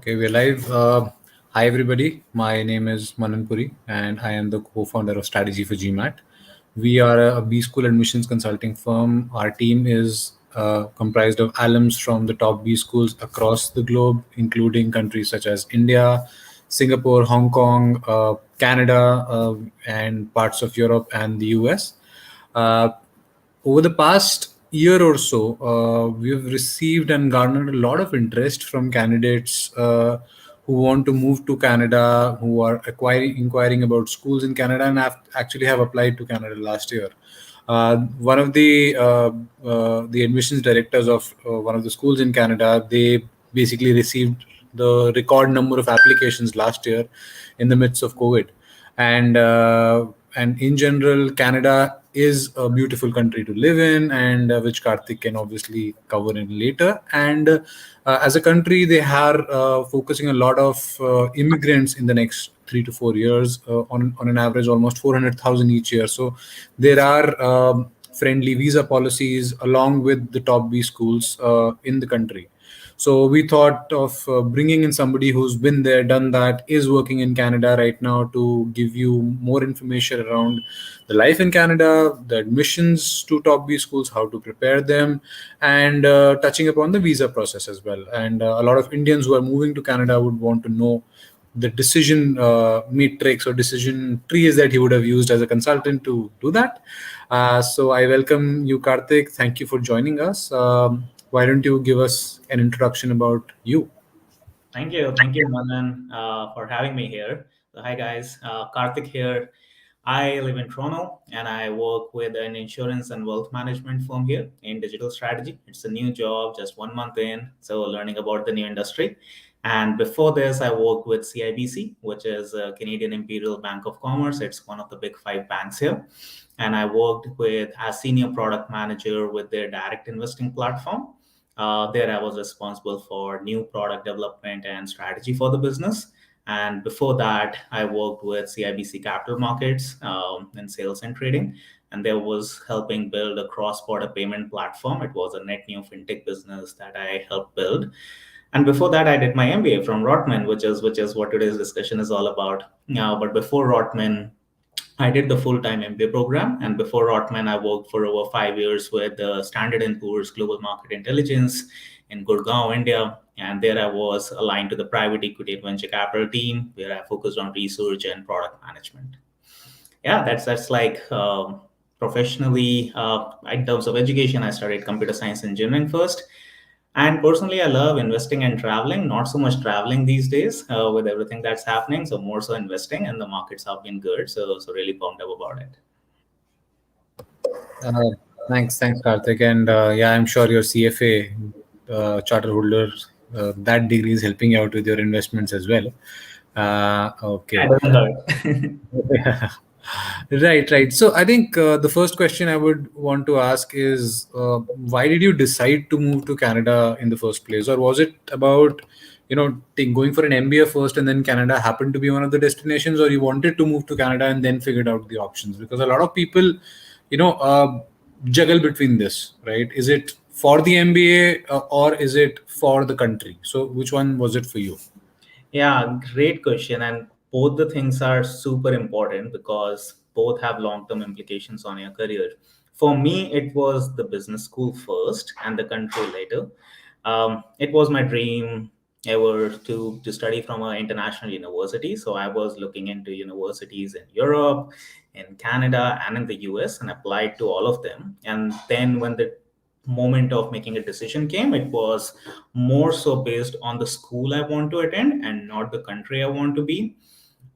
Okay, we're live. Hi, everybody. My name is Manan Puri, and I am the co-founder of Strategy for GMAT. We are a B School admissions consulting firm. Our team is comprised of alums from the top B schools across the globe, including countries such as India, Singapore, Hong Kong, Canada, and parts of Europe and the US. Uh, Over the past year or so, we've received and garnered a lot of interest from candidates who want to move to Canada, who are inquiring about schools in Canada, and actually have applied to Canada last year. One of the admissions directors of one of the schools in Canada, they basically received the record number of applications last year in the midst of COVID, and in general, Canada is a beautiful country to live in, and which Kartik can obviously cover in later. And as a country, they are focusing a lot of immigrants in the next 3 to 4 years, on an average, almost 400,000 each year. So there are friendly visa policies along with the top B schools in the country. So we thought of bringing in somebody who's been there, done that, is working in Canada right now to give you more information around the life in Canada, the admissions to top B schools, how to prepare them, and touching upon the visa process as well. And a lot of Indians who are moving to Canada would want to know the decision matrix or decision trees that he would have used as a consultant to do that. So I welcome you, Karthik. Thank you for joining us. Why don't you give us an introduction about you? Thank you, Manan, for having me here. So, hi guys, Karthik here. I live in Toronto and I work with an insurance and wealth management firm here in digital strategy. It's a new job, just 1 month in, so learning about the new industry. And before this, I worked with CIBC, which is Canadian Imperial Bank of Commerce. It's one of the big five banks here. And I worked with as senior product manager with their direct investing platform. There, I was responsible for new product development and strategy for the business. And before that, I worked with CIBC Capital Markets in sales and trading. And there was helping build a cross-border payment platform. It was a net new fintech business that I helped build. And before that, I did my MBA from Rotman, which is what today's discussion is all about. But before Rotman, I did the full-time MBA program, and before Rotman, I worked for over 5 years with Standard & Poor's Global Market Intelligence in Gurgaon, India. And there I was aligned to the private equity and venture capital team, where I focused on research and product management. Yeah, that's like professionally, in terms of education, I studied computer science engineering first. And personally, I love investing and traveling, not so much traveling these days with everything that's happening. So more so investing, and the markets have been good. So really pumped up about it. Uh, thanks, Karthik. And yeah, I'm sure your CFA charter holder, that degree is helping you out with your investments as well. Yeah, Okay. it doesn't hurt. Right, right. So I think the first question I would want to ask is, why did you decide to move to Canada in the first place? Or was it about, going for an MBA first and then Canada happened to be one of the destinations, or you wanted to move to Canada and then figured out the options? Because a lot of people, juggle between this, right? Is it for the MBA or is it for the country? So which one was it for you? Yeah, great question. And both the things are super important because both have long-term implications on your career. For me, it was the business school first and the country later. It was my dream ever to study from an international university. So I was looking into universities in Europe, in Canada, and in the US, and applied to all of them. And then when the moment of making a decision came, it was more so based on the school I want to attend and not the country I want to be.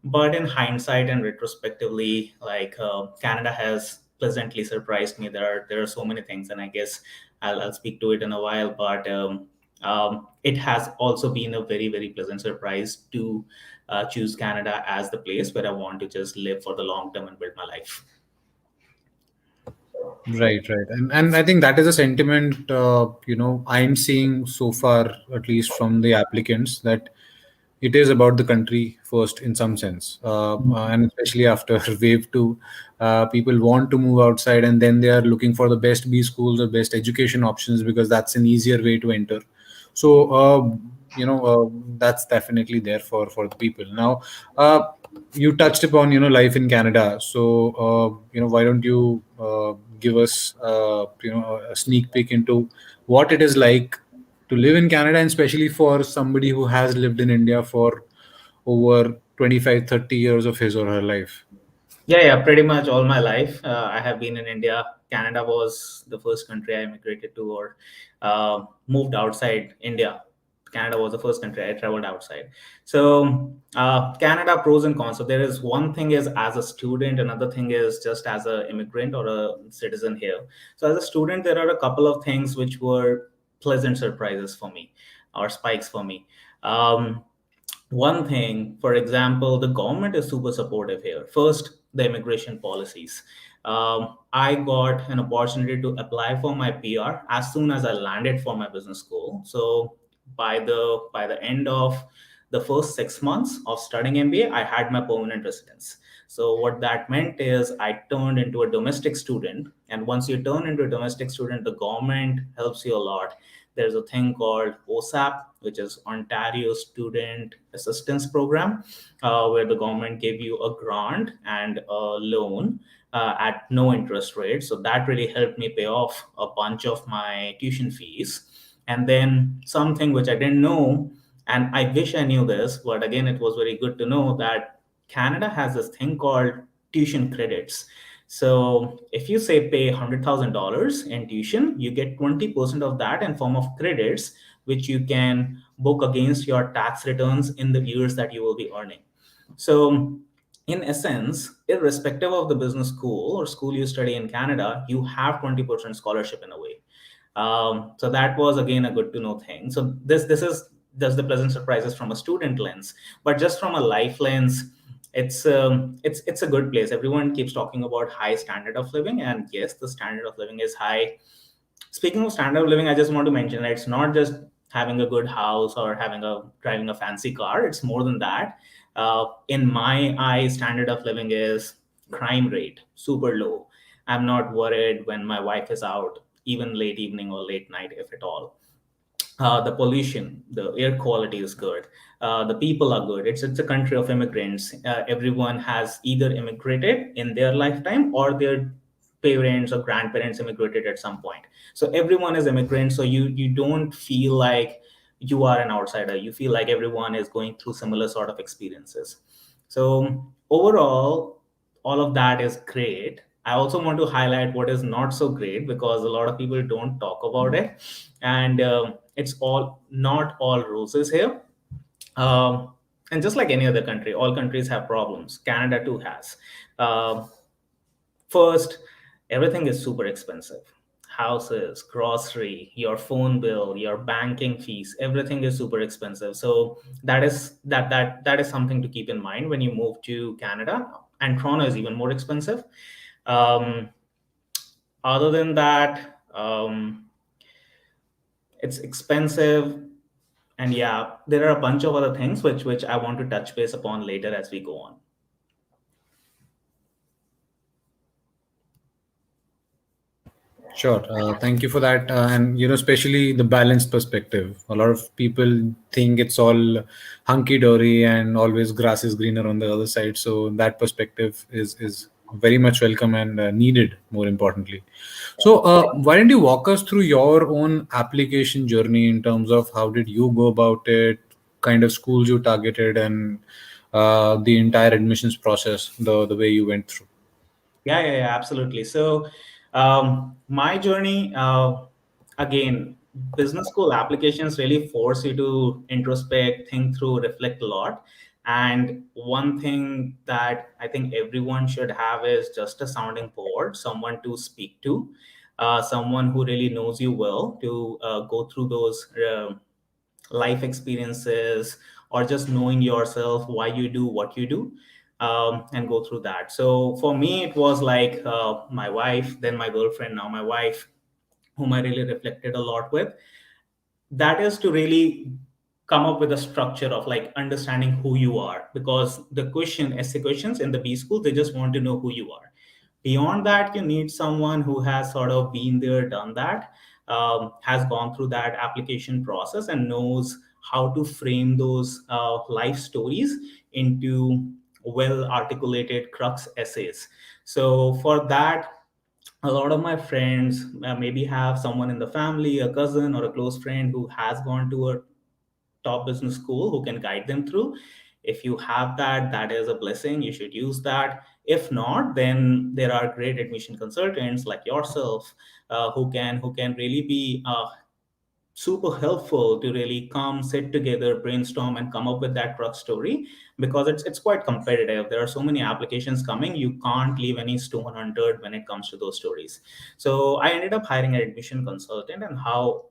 But in hindsight and retrospectively, like Canada has pleasantly surprised me. There are so many things, and I guess I'll speak to it in a while. But it has also been a very pleasant surprise to choose Canada as the place where I want to just live for the long term and build my life. Right, right. And I think that is a sentiment, I'm seeing so far, at least from the applicants, that it is about the country first in some sense. And especially after wave two, people want to move outside and then they are looking for the best B schools or best education options because that's an easier way to enter. So, that's definitely there for the people. Now, uh, you touched upon life in Canada. So why don't you give us a sneak peek into what it is like to live in Canada, and especially for somebody who has lived in India for over 25, 30 years of his or her life. Yeah, pretty much all my life. I have been in India. Canada was the first country I immigrated to or moved outside India. Canada was the first country I traveled outside. So, Canada pros and cons. So, there is one thing is as a student, another thing is just as an immigrant or a citizen here. So, as a student, there are a couple of things which were pleasant surprises for me or spikes for me. Um, One thing, for example, the government is super supportive here. First, the immigration policies. I got an opportunity to apply for my PR as soon as I landed for my business school. So by the end of the first 6 months of studying MBA, I had my permanent residence. So what that meant is I turned into a domestic student, and once you turn into a domestic student, the government helps you a lot. There's a thing called OSAP, which is Ontario Student Assistance Program, where the government gave you a grant and a loan at no interest rate. So that really helped me pay off a bunch of my tuition fees. And then something which I didn't know, and I wish I knew this, but again, it was very good to know that Canada has this thing called tuition credits. So if you say pay $100,000 in tuition, you get 20% of that in form of credits, which you can book against your tax returns in the years that you will be earning. So in essence, irrespective of the business school or school you study in Canada, you have 20% scholarship in a way. So that was again a good to know thing. So this is just the pleasant surprises from a student lens, but just from a life lens, it's a good place. Everyone keeps talking about high standard of living, and yes, the standard of living is high. Speaking of standard of living, I just want to mention that it's not just having a good house or driving a fancy car. It's more than that. In my eyes, standard of living is crime rate super low. I'm not worried when my wife is out, even late evening or late night, if at all. The pollution, the air quality is good. The people are good. It's a country of immigrants. Everyone has either immigrated in their lifetime or their parents or grandparents immigrated at some point. So everyone is immigrant. So you don't feel like you are an outsider. You feel like everyone is going through similar sort of experiences. So overall, all of that is great. I also want to highlight what is not so great because a lot of people don't talk about it, and it's all not all roses here. And just like any other country, all countries have problems. Canada too has. Um First, everything is super expensive. Houses, grocery, your phone bill, your banking fees, everything is super expensive. So that is something to keep in mind when you move to Canada. And Toronto is even more expensive. Um, Other than that, it's expensive. And yeah, there are a bunch of other things which I want to touch base upon later as we go on. Sure. Thank you for that. And especially the balanced perspective. A lot of people think it's all hunky dory and always grass is greener on the other side. So that perspective is very much welcome and needed. More importantly, so why don't you walk us through your own application journey in terms of how did you go about it, kind of schools you targeted, and the entire admissions process, the way you went through. Yeah, absolutely. So, my journey, again, business school applications really force you to introspect, think through, reflect a lot. And one thing that I think everyone should have is just a sounding board, someone to speak to, someone who really knows you well to go through those life experiences or just knowing yourself, why you do what you do, and go through that. So for me, it was like my wife, then my girlfriend, now my wife, whom I really reflected a lot with. That is to really come up with a structure of like understanding who you are, because the essay questions in the B school, they just want to know who you are. Beyond that, you need someone who has sort of been there, done that, has gone through that application process and knows how to frame those life stories into well articulated crux essays. So for that, a lot of my friends maybe have someone in the family, a cousin or a close friend who has gone to a top business school who can guide them through. If you have that, that is a blessing. You should use that. If not, then there are great admission consultants like yourself, who can really be super helpful to really come, sit together, brainstorm, and come up with that truck story, because it's quite competitive. There are so many applications coming. You can't leave any stone unturned when it comes to those stories. So I ended up hiring an admission consultant, and how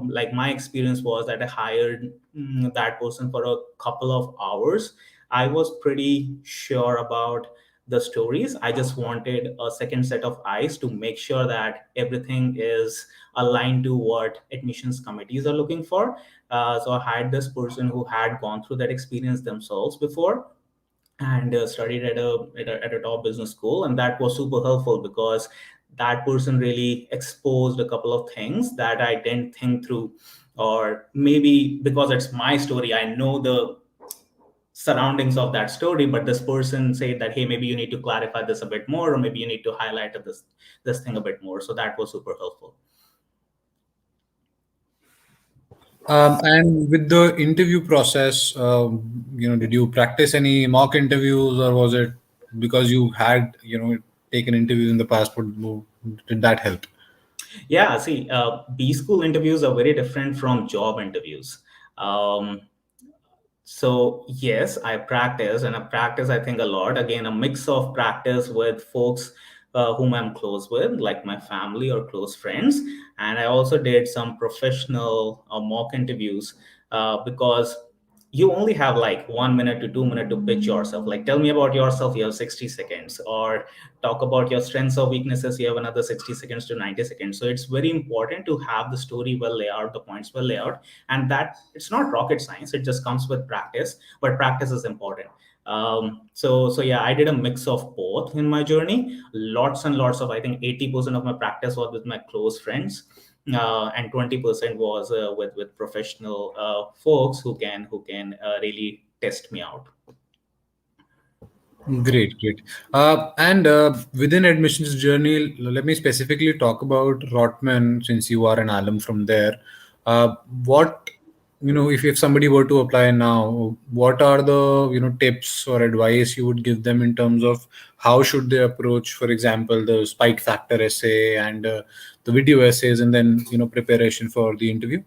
like my experience was that I hired that person for a couple of hours. I was pretty sure about the stories. I just wanted a second set of eyes to make sure that everything is aligned to what admissions committees are looking for. So I hired this person who had gone through that experience themselves before, and studied at a top business school, and that was super helpful because that person really exposed a couple of things that I didn't think through. Or maybe because it's my story, I know the surroundings of that story, but this person said that, hey, maybe you need to clarify this a bit more, or maybe you need to highlight this thing a bit more. So that was super helpful. And with the interview process, did you practice any mock interviews, or was it because you had, taken interviews in the past? Did that help? Yeah, see, B school interviews are very different from job interviews. Um, so yes, I practice, and I practice, I think, a lot. Again, a mix of practice with folks whom I'm close with, like my family or close friends, and I also did some professional mock interviews, because you only have like 1 minute to 2 minutes to pitch yourself. Like, tell me about yourself. You have 60 seconds, or talk about your strengths or weaknesses. You have another 60 seconds to 90 seconds. So it's very important to have the story well laid out, the points well laid out, and that it's not rocket science. It just comes with practice, but practice is important. So yeah, I did a mix of both in my journey. Lots and lots of, I think 80% of my practice was with my close friends, and 20% was with professional folks who can really test me out. Great, great. And within admissions journey, let me specifically talk about Rotman, since you are an alum from there. What, if somebody were to apply now, what are the, tips or advice you would give them in terms of how should they approach, for example, the spike factor essay and the video essays, and then, preparation for the interview?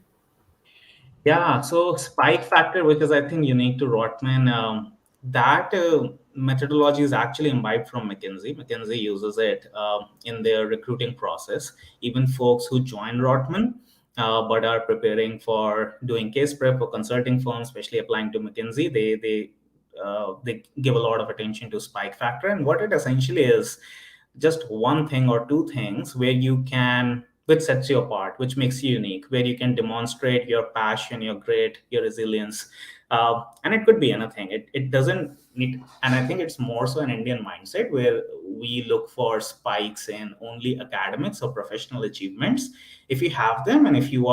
Yeah, so spike factor, which is I think unique to Rotman, that methodology is actually imbibed from McKinsey. McKinsey uses it in their recruiting process. Even folks who join Rotman but are preparing for doing case prep for consulting firms, especially applying to McKinsey, they give a lot of attention to spike factor. And what it essentially is, just one thing or two things where you can, which sets you apart, which makes you unique, where you can demonstrate your passion, your grit, your resilience. And it could be anything. It doesn't need, and I think it's more so an Indian mindset where we look for spikes in only academics or professional achievements. If you have them, and if you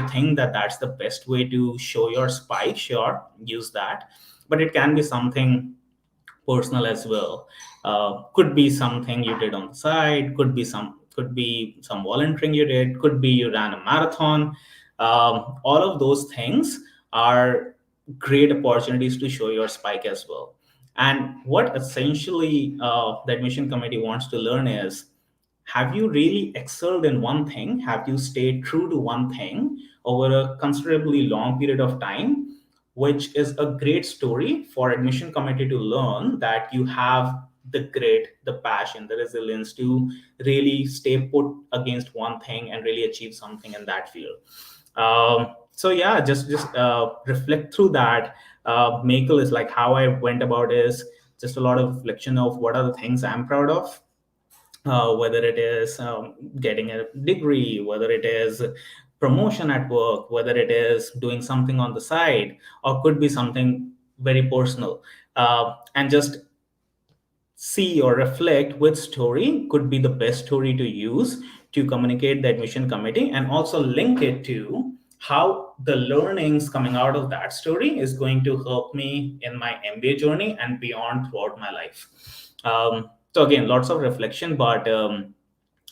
think that that's the best way to show your spike, sure, use that. But it can be something personal as well. Could be something you did on the side, could be some volunteering you did, could be you ran a marathon. All of those things are great opportunities to show your spike as well. And what essentially the admission committee wants to learn is, have you really excelled in one thing? Have you stayed true to one thing over a considerably long period of time? Which is a great story for admission committee to learn that you have the grit, the passion, the resilience to really stay put against one thing and really achieve something in that field. So yeah, just reflect through that. Make a list. Like how I went about is just a lot of reflection of what are the things I'm proud of, whether it is getting a degree, whether it is promotion at work, whether it is doing something on the side, or could be something very personal. And just see or reflect which story could be the best story to use to communicate the admission committee, and also link it to how the learnings coming out of that story is going to help me in my MBA journey and beyond throughout my life. So again, lots of reflection, but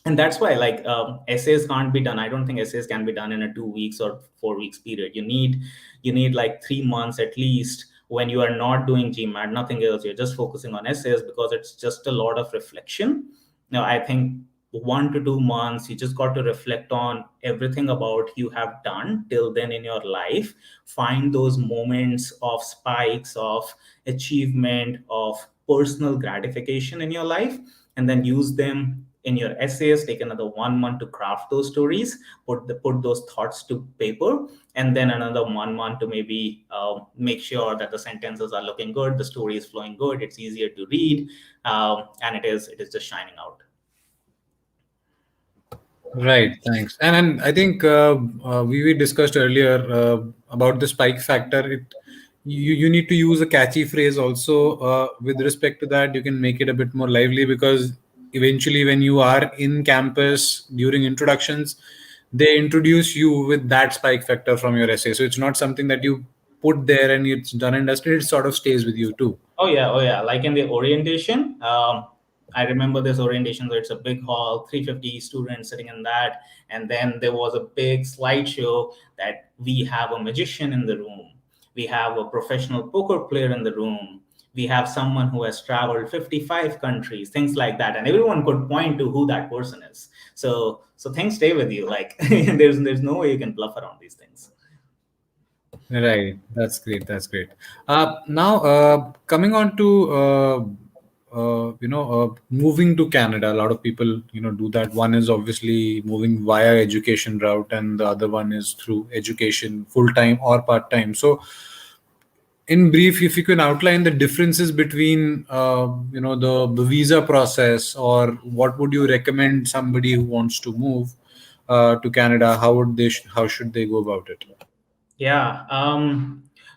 and that's why like essays can't be done. I don't think essays can be done in a 2 weeks or 4 weeks period. You need like 3 months at least, when you are not doing GMAT, nothing else, you're just focusing on essays, because it's just a lot of reflection. Now I think 1 to 2 months you just got to reflect on everything about you have done till then in your life, find those moments of spikes of achievement, of personal gratification in your life, and then use them in your essays. Take another 1 month to craft those stories, put those thoughts to paper, and then another 1 month to maybe make sure that the sentences are looking good, the story is flowing good, it's easier to read, and it is just shining out. Right, thanks. And I think we discussed earlier about the spike factor. You need to use a catchy phrase also. With respect to that, you can make it a bit more lively, because eventually, when you are in campus during introductions, they introduce you with that spike factor from your essay. So it's not something that you put there and it's done and dusted. It sort of stays with you too. Oh yeah, oh yeah. Like in the orientation, I remember this orientation. So it's a big hall, 350 students sitting in that, and then there was a big slideshow that we have a magician in the room, we have a professional poker player in the room, we have someone who has traveled 55 countries, things like that, and everyone could point to who that person is. So things stay with you. Like there's no way you can bluff around these things. Right. That's great. That's great. Now, coming on to moving to Canada. A lot of people do that. One is obviously moving via education route, and the other one is through education, full time or part time. So, in brief, if you can outline the differences between the visa process, or what would you recommend somebody who wants to move to Canada? How should they go about it? Yeah.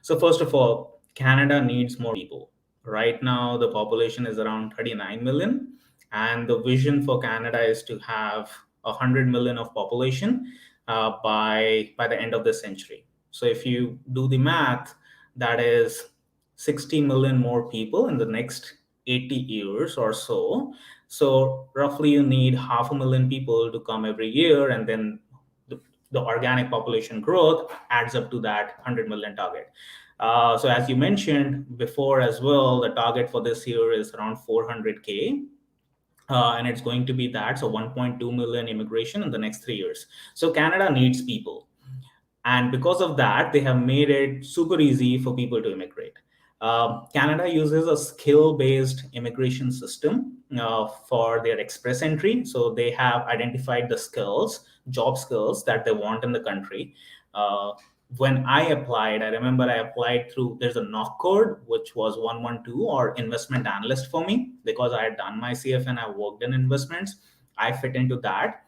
So first of all, Canada needs more people. Right now, the population is around 39 million, and the vision for Canada is to have 100 million of population by the end of the century. So if you do the math, that is 60 million more people in the next 80 years or so. So roughly, you need 500,000 people to come every year, and then the organic population growth adds up to that 100 million target. So as you mentioned before as well, the target for this year is around 400K. And it's going to be that, so 1.2 million immigration in the next 3 years. So Canada needs people, and because of that, they have made it super easy for people to immigrate. Canada uses a skill-based immigration system for their express entry. So they have identified the skills, job skills that they want in the country. Uh, when I applied, I remember I applied through, there's a knock code, which was 112, or investment analyst for me, because I had done my CF and I worked in investments. I fit into that,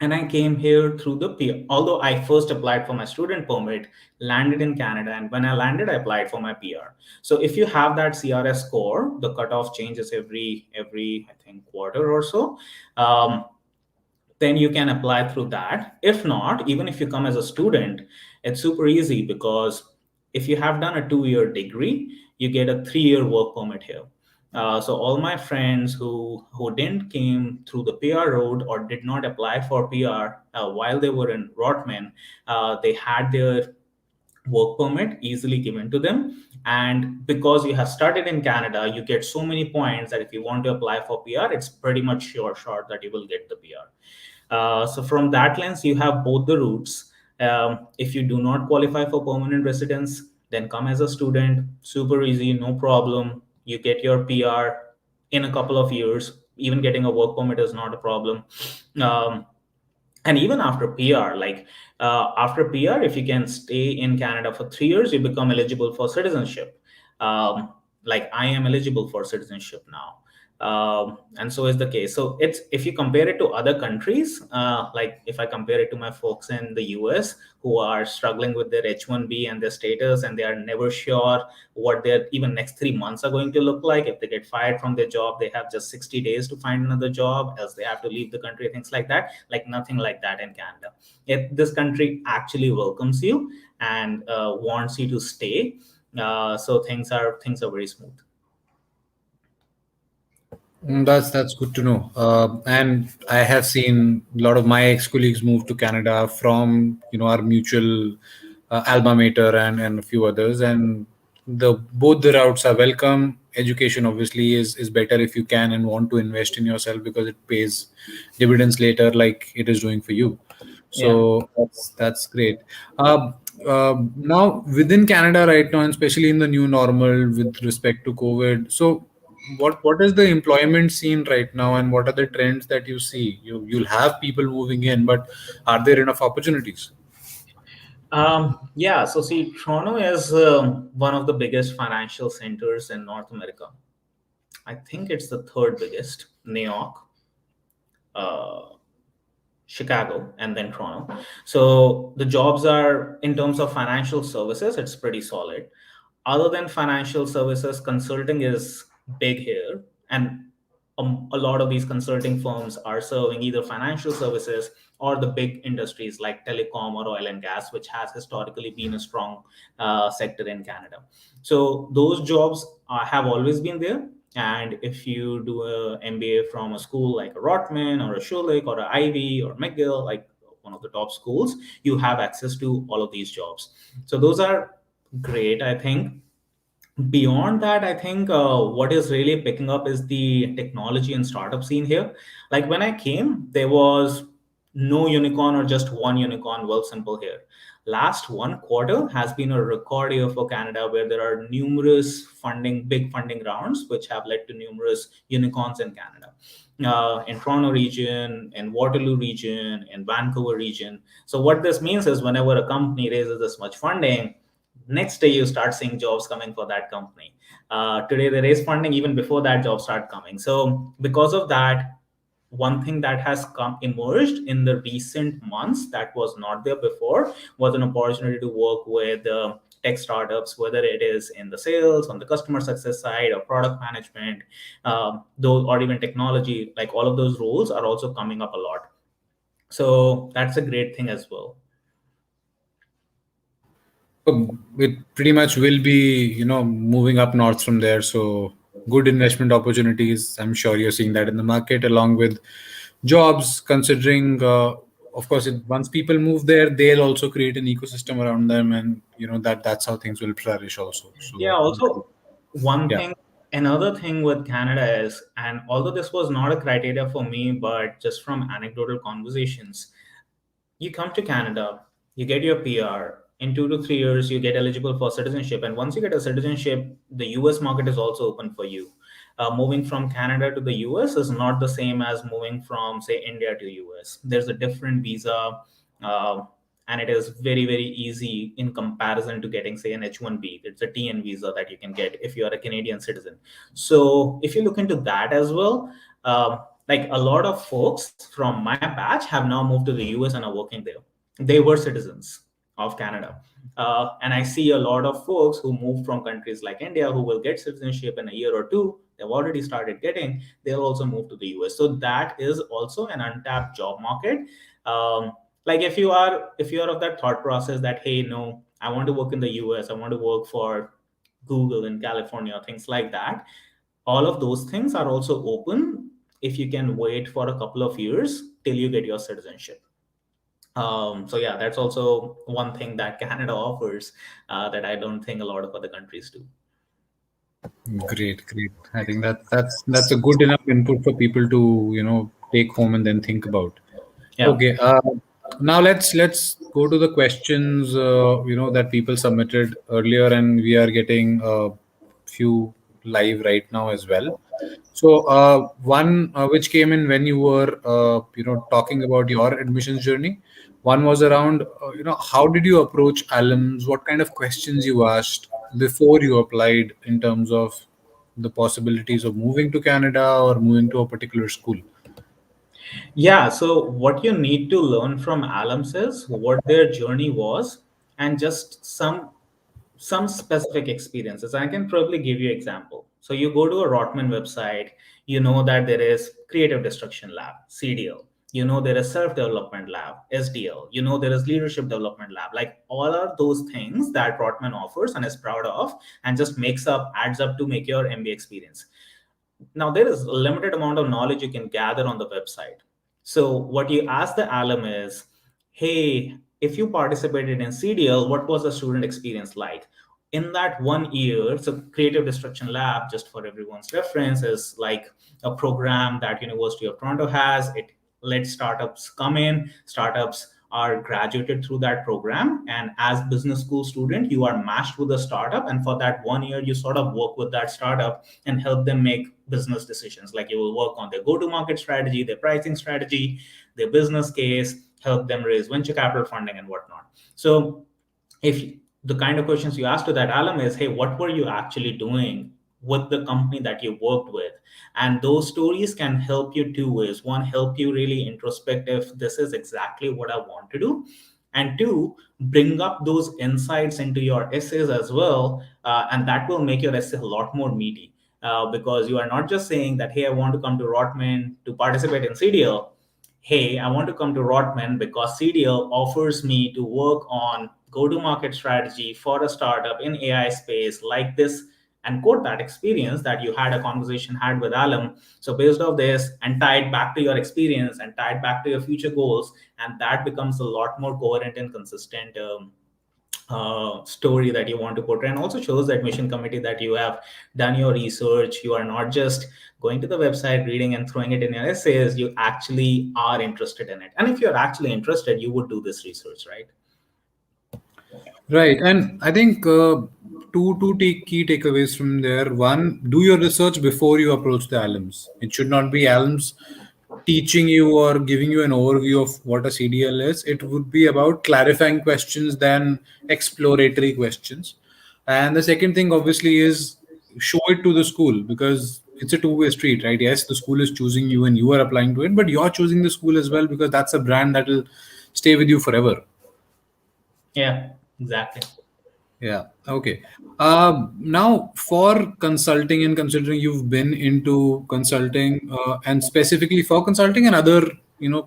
and I came here through the PR. Although I first applied for my student permit, landed in Canada, and when I landed, I applied for my PR. So if you have that CRS score, the cutoff changes every I think quarter or so. Then you can apply through that. If not, even if you come as a student, it's super easy, because if you have done a 2 year degree, you get a 3 year work permit here. So all my friends who didn't came through the PR route or did not apply for PR while they were in Rotman, they had their work permit easily given to them. And because you have started in Canada, you get so many points that if you want to apply for PR, it's pretty much sure shot that you will get the PR. So from that lens, you have both the routes. If you do not qualify for permanent residence, then come as a student, super easy, no problem. You get your PR in a couple of years. Even getting a work permit is not a problem. Um, and even after PR, like after PR, if you can stay in Canada for 3 years, you become eligible for citizenship. Like I am eligible for citizenship now. And so is the case. So it's, if you compare it to other countries, like if I compare it to my folks in the US who are struggling with their H1B and their status, and they are never sure what their even next 3 months are going to look like. If they get fired from their job, they have just 60 days to find another job, else they have to leave the country, things like that. Like nothing like that in Canada. This country actually welcomes you and wants you to stay. So things are very smooth. That's good to know. And I have seen a lot of my ex-colleagues move to Canada from our mutual alma mater and a few others, and the both the routes are welcome. Education obviously is better if you can and want to invest in yourself, because it pays dividends later, like it is doing for you. Yeah. So that's great. Now within Canada right now, and especially in the new normal with respect to COVID, so what is the employment scene right now, and what are the trends that you see? You'll have people moving in, but are there enough opportunities? Yeah, so see, Toronto is one of the biggest financial centers in North America. I think it's the third biggest. New York, uh, Chicago, and then Toronto. So the jobs are, in terms of financial services, it's pretty solid. Other than financial services, consulting is big here, and a lot of these consulting firms are serving either financial services or the big industries like telecom or oil and gas, which has historically been a strong sector in Canada. So those jobs have always been there. And if you do a MBA from a school like a Rotman or a Schulich or a Ivy or McGill, like one of the top schools, you have access to all of these jobs. So those are great, I think. Beyond that, I think what is really picking up is the technology and startup scene here. Like when I came, there was no unicorn or just one unicorn. Well, simple here. Last one quarter has been a record year for Canada, where there are numerous big funding rounds, which have led to numerous unicorns in Canada. In Toronto region, in Waterloo region, in Vancouver region. So what this means is, whenever a company raises this much funding, next day you start seeing jobs coming for that company. Today they raise funding, even before that jobs start coming. So because of that, one thing that has come emerged in the recent months that was not there before was an opportunity to work with tech startups, whether it is in the sales, on the customer success side, or product management, those, or even technology. Like all of those roles are also coming up a lot. So that's a great thing as well. It pretty much will be, moving up north from there. So good investment opportunities. I'm sure you're seeing that in the market, along with jobs. Considering, of course, once people move there, they'll also create an ecosystem around them, and that's how things will flourish also. Yeah, So also one yeah. thing, another thing with Canada is, and although this was not a criteria for me, but just from anecdotal conversations, you come to Canada, you get your PR. In 2 to 3 years, you get eligible for citizenship. And once you get a citizenship, the US market is also open for you. Moving from Canada to the US is not the same as moving from, say, India to US. There's a different visa, uh, and it is very, very easy in comparison to getting, say, an H1B. It's a TN visa that you can get if you are a Canadian citizen. So if you look into that as well, like a lot of folks from my batch have now moved to the US and are working there. They were citizens of Canada. And I see a lot of folks who moved from countries like India who will get citizenship in a year or two. They've already started getting, they'll also move to the US. So that is also an untapped job market. Like if you are of that thought process that, hey, no, I want to work in the US, I want to work for Google in California, things like that, all of those things are also open if you can wait for a couple of years till you get your citizenship. So yeah, that's also one thing that Canada offers that I don't think a lot of other countries do. Great, great. I think that's a good enough input for people to take home and then think about. Yeah. Okay. Now let's go to the questions that people submitted earlier, and we are getting a few live right now as well. So one which came in when you were talking about your admissions journey. One was around how did you approach alums? What kind of questions you asked before you applied in terms of the possibilities of moving to Canada or moving to a particular school? Yeah, so what you need to learn from alums is what their journey was and just some specific experiences. I can probably give you example. So you go to a Rotman website, you know that there is creative destruction lab, CDL. You know there is self development lab, SDL. You know there is leadership development lab. Like all are those things that Rotman offers and is proud of, and just adds up to make your MBA experience. Now there is a limited amount of knowledge you can gather on the website. So what you ask the alum is, hey, if you participated in CDL, what was the student experience like in that 1 year? So creative destruction lab, just for everyone's reference, is like a program that University of Toronto has. It lets startups come in. Startups are graduated through that program, and as business school student you are matched with a startup, and for that 1 year you sort of work with that startup and help them make business decisions. Like you will work on their go to market strategy, their pricing strategy, their business case, help them raise venture capital funding and whatnot. So if the kind of questions you ask to that alum is, hey, what were you actually doing with the company that you worked with? And those stories can help you two ways. One, help you really introspect if this is exactly what I want to do, and two, bring up those insights into your essays as well, and that will make your essay a lot more meaty, because you are not just saying that, hey, I want to come to Rotman to participate in CDL. Hey, I want to come to Rotman because CDL offers me to work on go-to-market strategy for a startup in AI space like this, and quote that experience that you had a conversation had with alum. So based off this, and tie it back to your experience and tie it back to your future goals, and that becomes a lot more coherent and consistent story that you want to portray, and also shows the admission committee that you have done your research. You are not just going to the website, reading and throwing it in your essays. You actually are interested in it, and if you're actually interested, you would do this research, right? Right, and I think key takeaways from there. One, do your research before you approach the alums. It should not be alums teaching you or giving you an overview of what a CDL is. It would be about clarifying questions than exploratory questions. And the second thing, obviously, is show it to the school, because it's a two-way street, right? Yes, the school is choosing you and you are applying to it, but you're choosing the school as well, because that's a brand that will stay with you forever. Yeah, exactly. Yeah. Okay. Now, for consulting, and considering you've been into consulting, and specifically for consulting and other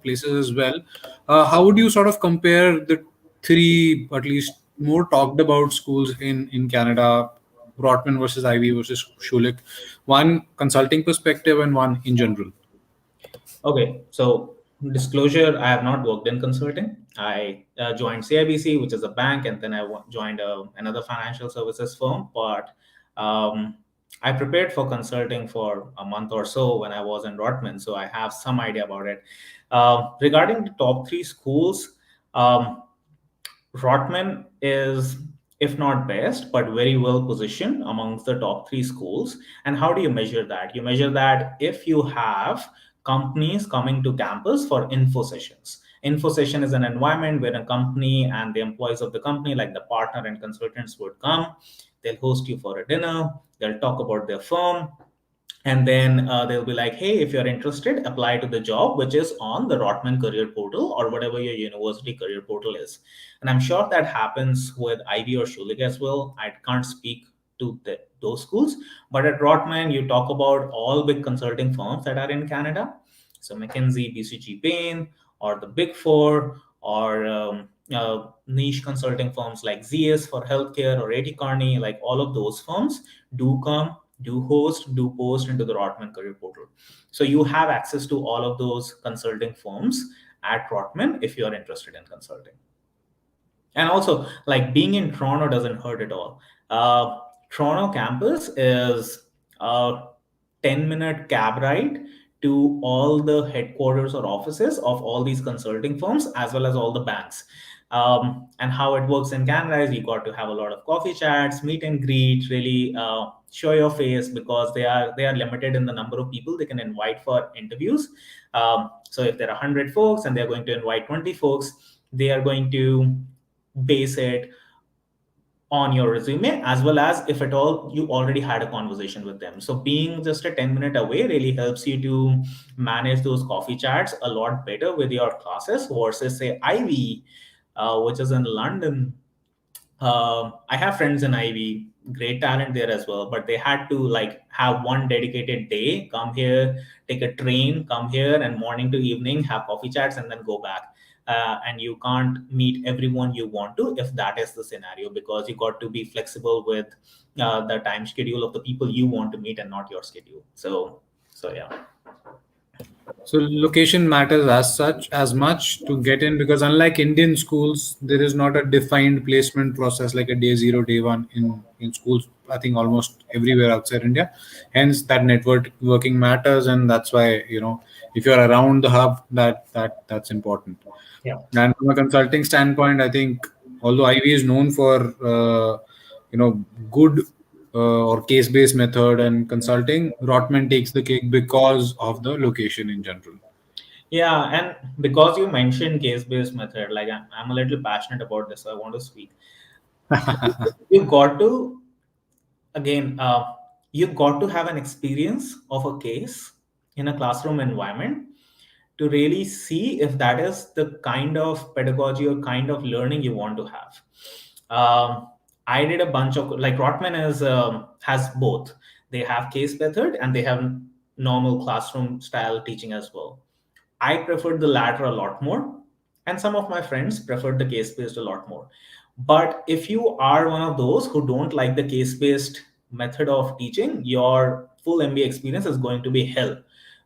places as well, how would you sort of compare the three, at least more talked about schools in Canada, Rotman versus Ivy versus Schulich, one consulting perspective and one in general? Okay, so disclosure, I have not worked in consulting. I joined CIBC, which is a bank, and then I joined another financial services firm. But I prepared for consulting for a month or so when I was in Rotman, so I have some idea about it. Regarding the top three schools, um, Rotman is, if not best, but very well positioned amongst the top three schools. And how do you measure that? You measure that if you have companies coming to campus for info sessions. Info session is an environment where a company and the employees of the company, like the partner and consultants, would come. They'll host you for a dinner. They'll talk about their firm, and then they'll be like, hey, if you're interested, apply to the job, which is on the Rotman career portal or whatever your university career portal is. And I'm sure that happens with Ivy or Schulich as well. I can't speak to those schools, but at Rotman you talk about all big consulting firms that are in Canada. So McKinsey, BCG Bain, or the Big Four, or niche consulting firms like ZS for healthcare or AT Kearney, like all of those firms do come, do host, do post into the Rotman career portal. So you have access to all of those consulting firms at Rotman if you're interested in consulting. And also, like being in Toronto doesn't hurt at all. Toronto campus is a 10-minute cab ride to all the headquarters or offices of all these consulting firms as well as all the banks. And how it works in Canada is you got to have a lot of coffee chats, meet and greet, really show your face, because they are limited in the number of people they can invite for interviews. So if there are 100 folks and they're going to invite 20 folks, they are going to base it on your resume, as well as if at all you already had a conversation with them. So being just a 10-minute away really helps you to manage those coffee chats a lot better with your classes versus say Ivy, which is in London. I have friends in Ivy, great talent there as well, but they had to like have one dedicated day, come here, take a train, come here, and morning to evening have coffee chats and then go back. And you can't meet everyone you want to if that is the scenario, because you got to be flexible with the time schedule of the people you want to meet and not your schedule. So yeah. So location matters as such as much to get in, because unlike Indian schools, there is not a defined placement process like a day zero, day one in schools. I think almost everywhere outside India. Hence, that network working matters, and that's why if you're around the hub, that's important. Yeah. And from a consulting standpoint, I think although Ivy is known for good or case-based method and consulting, Rotman takes the cake because of the location in general. Yeah, and because you mentioned case-based method, like I'm a little passionate about this, so I want to speak. You got to again, you got to have an experience of a case in a classroom environment to really see if that is the kind of pedagogy or kind of learning you want to have. I did a bunch of like Rotman is has both. They have case method and they have normal classroom style teaching as well. I preferred the latter a lot more, and some of my friends preferred the case based a lot more. But if you are one of those who don't like the case based method of teaching, your full MBA experience is going to be hell,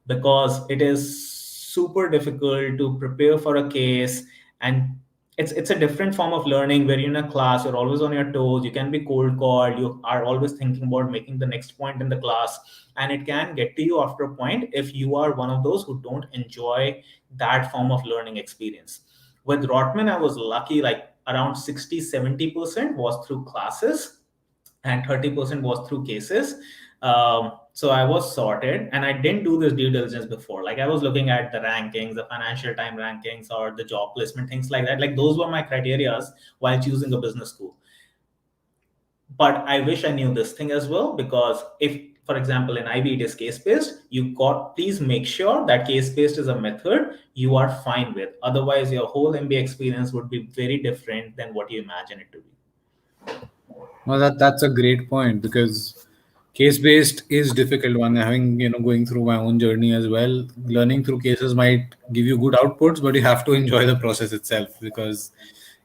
because it is super difficult to prepare for a case, and it's a different form of learning where you're in a class, you're always on your toes, you can be cold called, you are always thinking about making the next point in the class, and it can get to you after a point if you are one of those who don't enjoy that form of learning experience. With Rotman, I was lucky, like around 60-70% was through classes and 30% was through cases. So I was sorted, and I didn't do this due diligence before. Like I was looking at the rankings, the Financial Time rankings, or the job placement, things like that. Like those were my criterias while choosing a business school. But I wish I knew this thing as well, because if, for example, in IB it is case based, you got please make sure that case based is a method you are fine with. Otherwise, your whole MBA experience would be very different than what you imagine it to be. Well, that's a great point, because case-based is difficult. One having going through my own journey as well. Learning through cases might give you good outputs, but you have to enjoy the process itself, because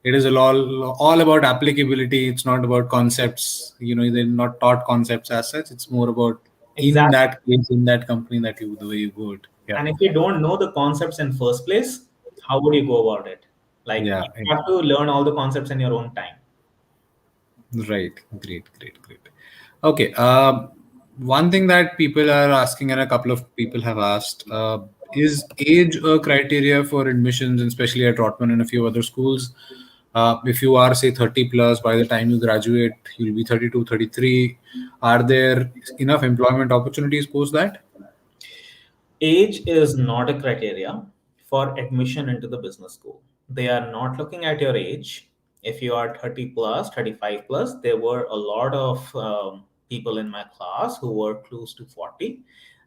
it is all about applicability. It's not about concepts. They're not taught concepts as such. It's more about in Exactly. that case, in that company, that you the way you go it. Yeah, And if you don't know the concepts in first place, how would you go about it? Like yeah. you have to learn all the concepts in your own time. Right. Great, great, great. Okay. One thing that people are asking, and a couple of people have asked, is age a criteria for admissions, and especially at Rotman and a few other schools? If you are, say, 30 plus, by the time you graduate, you'll be 32, 33. Are there enough employment opportunities post that? Age is not a criteria for admission into the business school. They are not looking at your age. If you are 30 plus, 35 plus, there were a lot of people in my class who were close to 40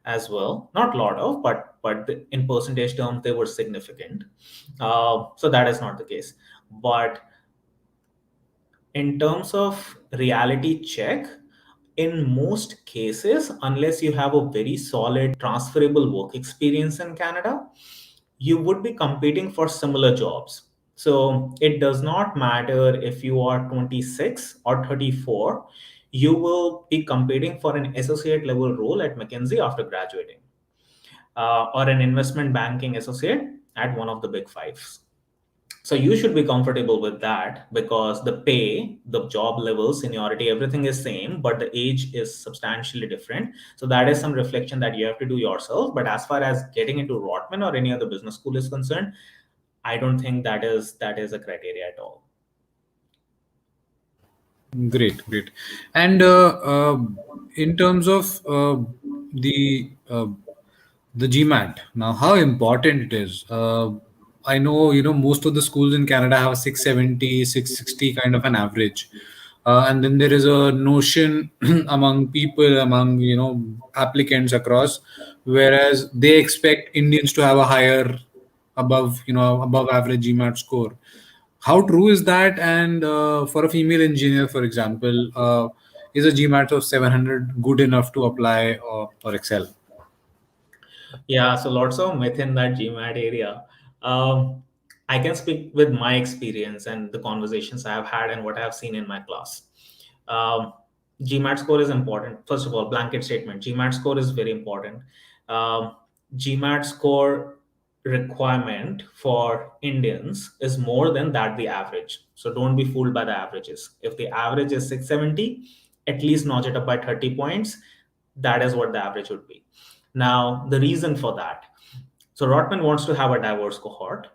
as well. Not a lot of, but in percentage terms, they were significant. So that is not the case. But in terms of reality check, in most cases, unless you have a very solid transferable work experience in Canada, you would be competing for similar jobs. So it does not matter if you are 26 or 34, you will be competing for an associate level role at McKinsey after graduating, or an investment banking associate at one of the big fives. So you should be comfortable with that, because the pay, the job level, seniority, everything is same, but the age is substantially different. So that is some reflection that you have to do yourself. But as far as getting into Rotman or any other business school is concerned, I don't think that is a criteria at all. Great, great. And in terms of the uh, the GMAT, now how important it is. I know most of the schools in Canada have a 670, 660 kind of an average. And then there is a notion among people, among applicants across, whereas they expect Indians to have a higher, above average GMAT score. How true is that? And for a female engineer, for example, is a GMAT of 700 good enough to apply or excel? Yeah, so lots of myth in that GMAT area. Um, I can speak with my experience and the conversations I have had and what I have seen in my class. Um, GMAT score is important. First of all, blanket statement: GMAT score is very important. Um, GMAT score requirement for Indians is more than that the average. So don't be fooled by the averages. If the average is 670, at least notch it up by 30 points. That is what the average would be. Now, the reason for that, so Rotman wants to have a diverse cohort.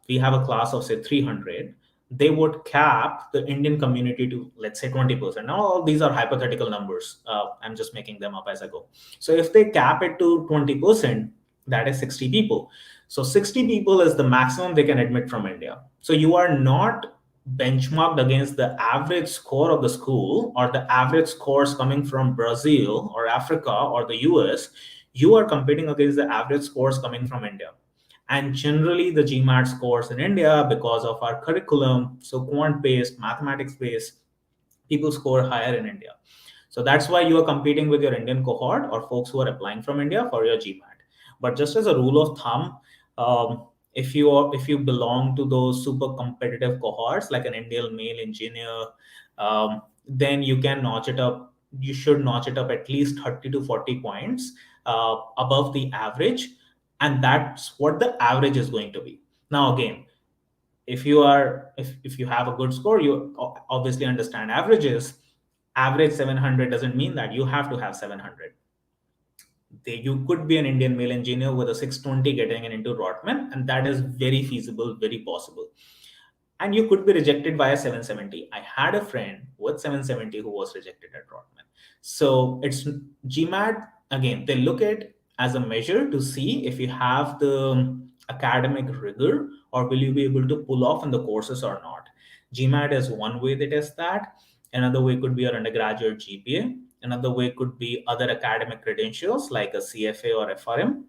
We have a class of say 300. They would cap the Indian community to, let's say, 20%. Now, all these are hypothetical numbers. I'm just making them up as I go. So if they cap it to 20%, that is 60 people. So 60 people is the maximum they can admit from India. So you are not benchmarked against the average score of the school or the average scores coming from Brazil or Africa or the US. You are competing against the average scores coming from India. And generally, the GMAT scores in India, because of our curriculum, so quant based, mathematics based, people score higher in India. So that's why you are competing with your Indian cohort or folks who are applying from India for your GMAT. But just as a rule of thumb, if you belong to those super competitive cohorts like an Indian male engineer, then you can notch it up. You should notch it up at least 30 to 40 points above the average, and that's what the average is going to be. Now again, if you have a good score, you obviously understand averages. Average 700 doesn't mean that you have to have 700. You could be an Indian male engineer with a 620 getting into Rotman, and that is very feasible, very possible. And you could be rejected by a 770. I had a friend with 770 who was rejected at Rotman. So it's GMAT, again, they look at as a measure to see if you have the academic rigor or will you be able to pull off in the courses or not. GMAT is one way they test that. Another way could be your undergraduate GPA. Another way could be other academic credentials like a CFA or FRM,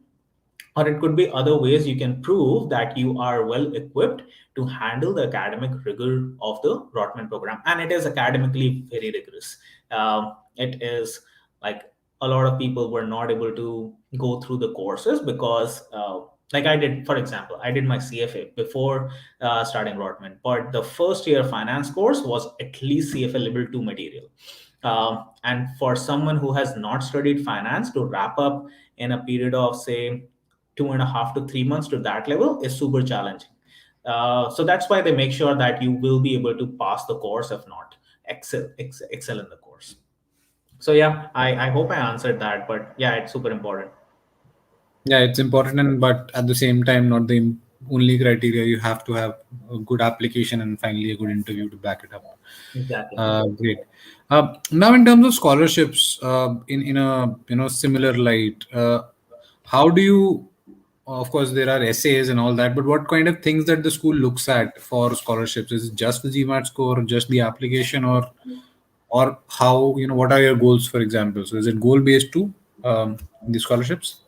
or it could be other ways you can prove that you are well equipped to handle the academic rigor of the Rotman program. And it is academically very rigorous. It is like a lot of people were not able to go through the courses because, like I did, for example, I did my CFA before starting Rotman, but the first year finance course was at least CFA level 2 material. And for someone who has not studied finance to wrap up in a period of, say, 2.5 to 3 months to that level is super challenging. So that's why they make sure that you will be able to pass the course, if not excel in the course. So yeah, I hope I answered that, but yeah, it's super important. Yeah, it's important, and but at the same time, not the only criteria. You have to have a good application and finally a good interview to back it up. Exactly. Great. Now, in terms of scholarships, in a similar light, how do you? Of course, there are essays and all that, but what kind of things that the school looks at for scholarships? Is it just the GMAT score, just the application, or how what are your goals, for example? So, is it goal based too? The scholarships?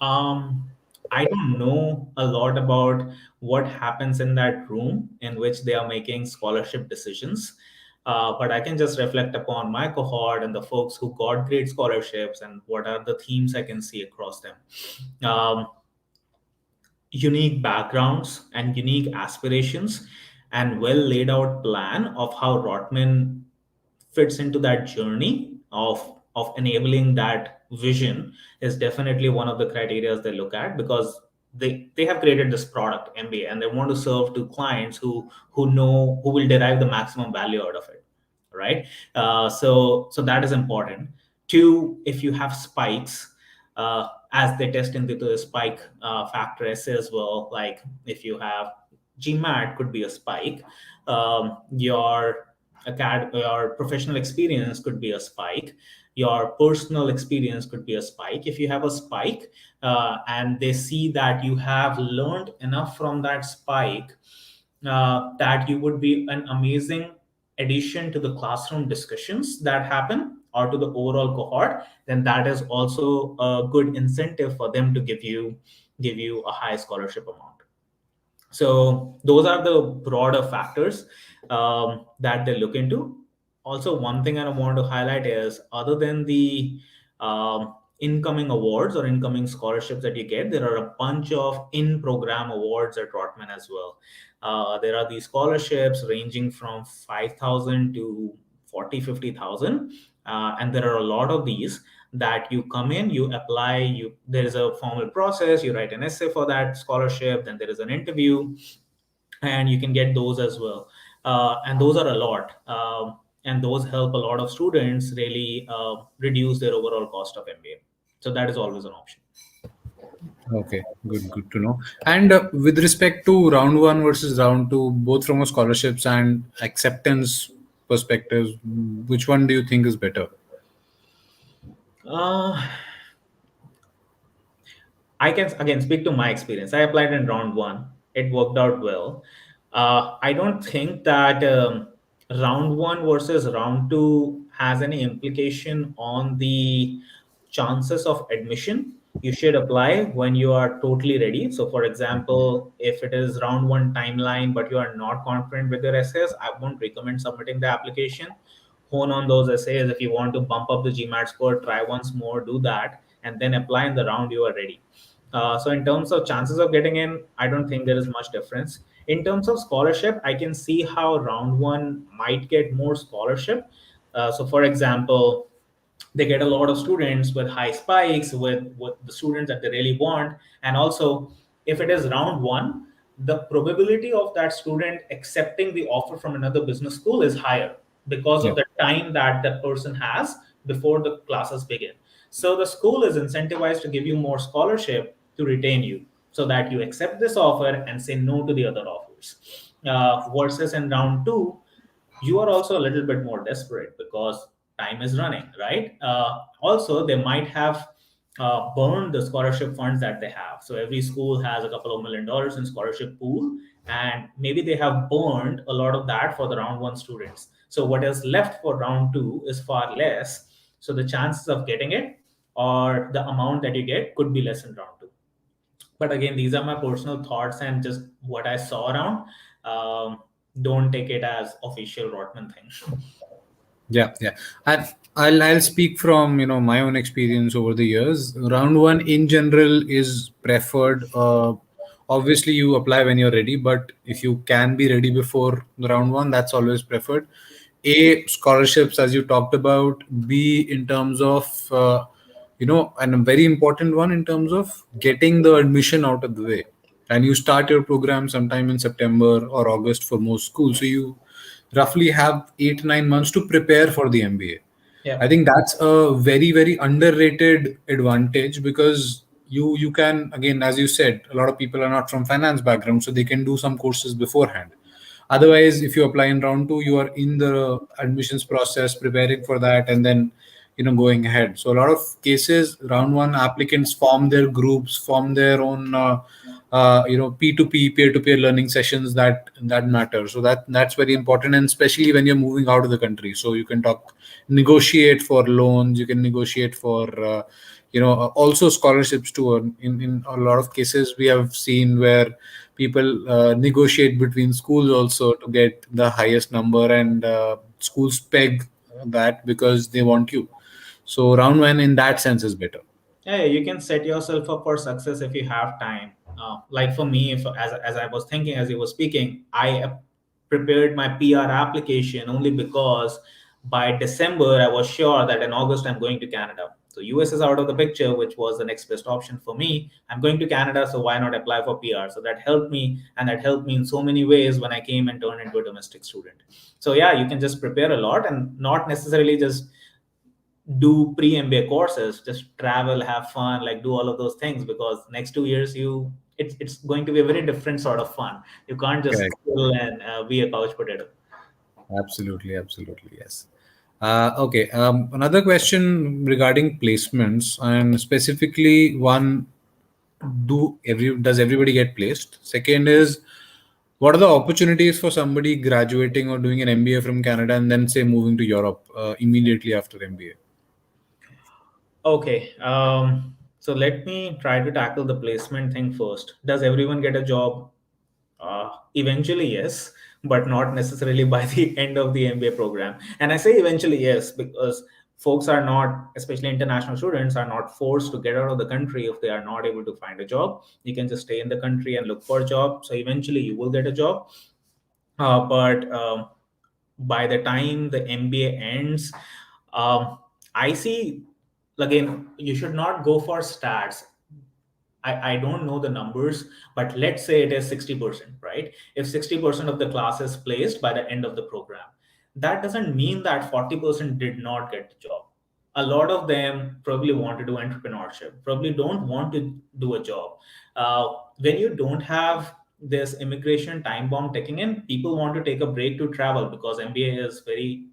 Um, I don't know a lot about what happens in that room in which they are making scholarship decisions. But I can just reflect upon my cohort and the folks who got great scholarships and what are the themes I can see across them. Um, Unique backgrounds and unique aspirations and well laid out plan of how Rotman fits into that journey of enabling that vision is definitely one of the criteria they look at, because they have created this product MBA and they want to serve to clients who will derive the maximum value out of it, right? So that is important. Two, if you have spikes, as they test into the spike factor essay as well, like if you have GMAT could be a spike, your professional experience could be a spike, your personal experience could be a spike. If you have a spike and they see that you have learned enough from that spike, that you would be an amazing addition to the classroom discussions that happen or to the overall cohort, then that is also a good incentive for them to give you a high scholarship amount. So those are the broader factors that they look into. Also, one thing I want to highlight is, other than the incoming awards or incoming scholarships that you get, there are a bunch of in-program awards at Rotman as well. There are these scholarships ranging from 5,000 to 40, 50,000. And there are a lot of these that you come in, you apply, there is a formal process, you write an essay for that scholarship, then there is an interview, and you can get those as well. And those are a lot. And those help a lot of students really reduce their overall cost of MBA. So that is always an option. Okay, good to know. And with respect to round one versus round two, both from a scholarships and acceptance perspectives, which one do you think is better? Uh, I can again speak to my experience. I applied in round one. It worked out well. I don't think that round one versus round two has any implication on the chances of admission. You should apply when you are totally ready. So, for example, if it is round one timeline, but you are not confident with your essays, I won't recommend submitting the application. Hone on those essays. If you want to bump up the GMAT score, try once more, do that, and then apply in the round you are ready. So in terms of chances of getting in, I don't think there is much difference. In terms of scholarship, I can see how round one might get more scholarship. So for example, they get a lot of students with high spikes, with the students that they really want. And also, if it is round one, the probability of that student accepting the offer from another business school is higher because Yeah. of the time that that person has before the classes begin. So the school is incentivized to give you more scholarship to retain you, so that you accept this offer and say no to the other offers. Versus in round two, you are also a little bit more desperate because time is running, right? Also, they might have burned the scholarship funds that they have. So every school has a couple of $1 million in scholarship pool, and maybe they have burned a lot of that for the round one students. So what is left for round two is far less. So the chances of getting it, or the amount that you get, could be less in round two. But again, these are my personal thoughts and just what I saw around. Don't take it as official Rotman thing. Yeah. I'll speak from my own experience over the years. Round one in general is preferred. Obviously, you apply when you're ready, but if you can be ready before the round one, that's always preferred. A, scholarships, as you talked about. B, in terms of and a very important one in terms of getting the admission out of the way. And you start your program sometime in September or August for most schools, so you roughly have 8 9 months to prepare for the MBA. I Yeah. think that's a very underrated advantage, because you can, again, as you said, a lot of people are not from finance background, so they can do some courses beforehand. Otherwise, if you apply in round two, you are in the admissions process preparing for that, and then going ahead. So a lot of cases, round one applicants form their groups, form their own P2P, peer-to-peer learning sessions that matter. So that's very important, and especially when you're moving out of the country. So you can negotiate for loans, you can negotiate for also scholarships too. In a lot of cases, we have seen where people negotiate between schools also to get the highest number, and schools peg that because they want you. So round one in that sense is better. Yeah, you can set yourself up for success if you have time. Like for me, if as I was thinking as you were speaking, I prepared my PR application only because by December I was sure that in August I'm going to Canada. So US is out of the picture, which was the next best option for me. I'm going to Canada, so why not apply for PR? So that helped me, and that helped me in so many ways when I came and turned into a domestic student. So yeah, you can just prepare a lot and not necessarily just do pre-MBA courses, just travel, have fun, like do all of those things, because next 2 years it's going to be a very different sort of fun. You can't just Correct. chill and be a couch potato. Absolutely, yes. Okay. Another question regarding placements, and specifically one: does everybody get placed? Second is, What are the opportunities for somebody graduating or doing an MBA from Canada and then say moving to Europe immediately after MBA? Okay, so let me try to tackle the placement thing first. Does everyone get a job? Eventually, yes, but not necessarily by the end of the MBA program. And I say eventually, yes, because folks are not, especially international students, are not forced to get out of the country if they are not able to find a job. You can just stay in the country and look for a job. So eventually, you will get a job. But by the time the MBA ends, I see, again, you should not go for stats. I don't know the numbers, but let's say it is 60%, right? If 60% of the class is placed by the end of the program, that doesn't mean that 40% did not get the job. A lot of them probably want to do entrepreneurship, probably don't want to do a job. When you don't have this immigration time bomb ticking in, people want to take a break to travel because MBA is very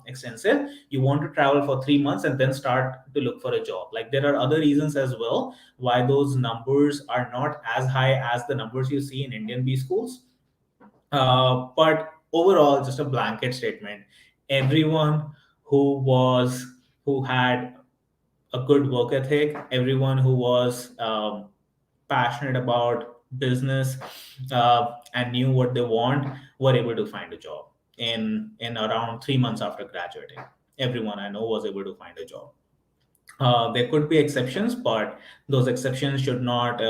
extensive. You want to travel for 3 months and then start to look for a job. Like there are other reasons as well why those numbers are not as high as the numbers you see in Indian B schools. But overall, just a blanket statement. Everyone who was who had a good work ethic, everyone who was passionate about business and knew what they want, were able to find a job in around 3 months after graduating. Everyone I know was able to find a job. There could be exceptions, but those exceptions should not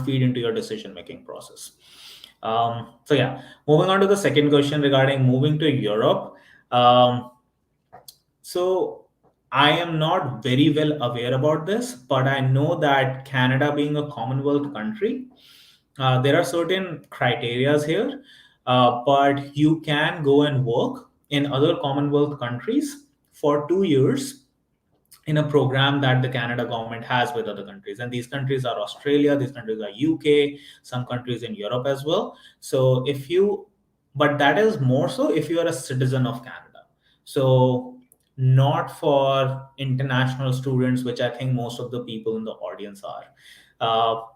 feed into your decision making process. So yeah, moving on to the second question regarding moving to Europe. Um, so I am not very well aware about this, but I know that Canada being a Commonwealth country, there are certain criterias here, but you can go and work in other Commonwealth countries for 2 years in a program that the Canada government has with other countries. And these countries are Australia, these countries are UK, some countries in Europe as well. So if you, but that is more so if you are a citizen of Canada. So not for international students, which I think most of the people in the audience are.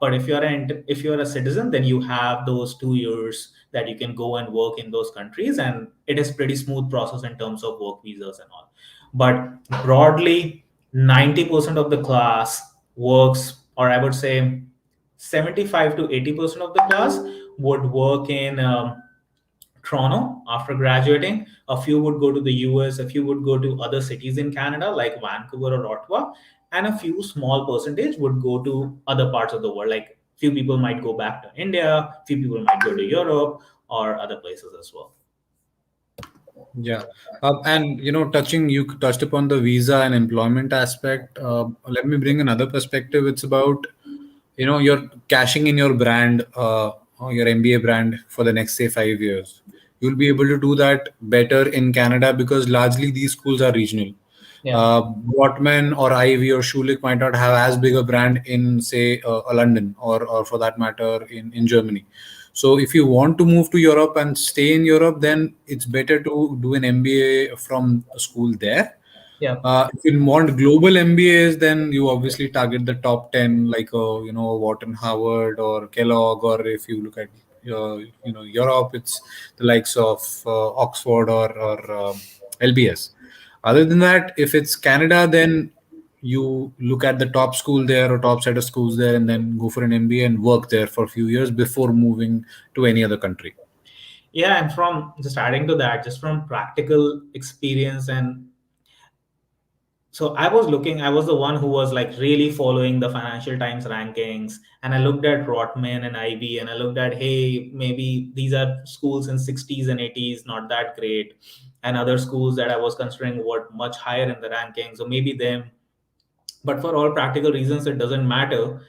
But if you're a citizen, then you have those 2 years that you can go and work in those countries, and it is pretty smooth process in terms of work visas and all. But broadly, 90% of the class works, or I would say 75 to 80% of the class would work in Toronto after graduating. A few would go to the US, a few would go to other cities in Canada like Vancouver or Ottawa, and a few small percentage would go to other parts of the world. Like few people might go back to India, few people might go to Europe or other places as well. Yeah. And touching, you touched upon the visa and employment aspect. Let me bring another perspective. It's about, you're cashing in your brand, or your MBA brand for the next, say, 5 years. You'll be able to do that better in Canada because largely these schools are regional. Yeah. Rotman or Ivy or Schulich might not have as big a brand in, say, a London, or for that matter, in Germany. So if you want to move to Europe and stay in Europe, then it's better to do an MBA from a school there. Yeah. If you want global MBAs, then you obviously target the top 10, like Wharton, Harvard, or Kellogg. Or if you look at Europe, it's the likes of Oxford or LBS. Other than that, if it's Canada, then you look at the top school there or top set of schools there, and then go for an MBA and work there for a few years before moving to any other country. Yeah, and from just adding to that, just from practical experience, and so I was the one who was like really following the Financial Times rankings, and I looked at Rotman and IB, and I looked at, hey, maybe these are schools in 60s and 80s, not that great, and other schools that I was considering were much higher in the rankings, so maybe them. But for all practical reasons, it doesn't matter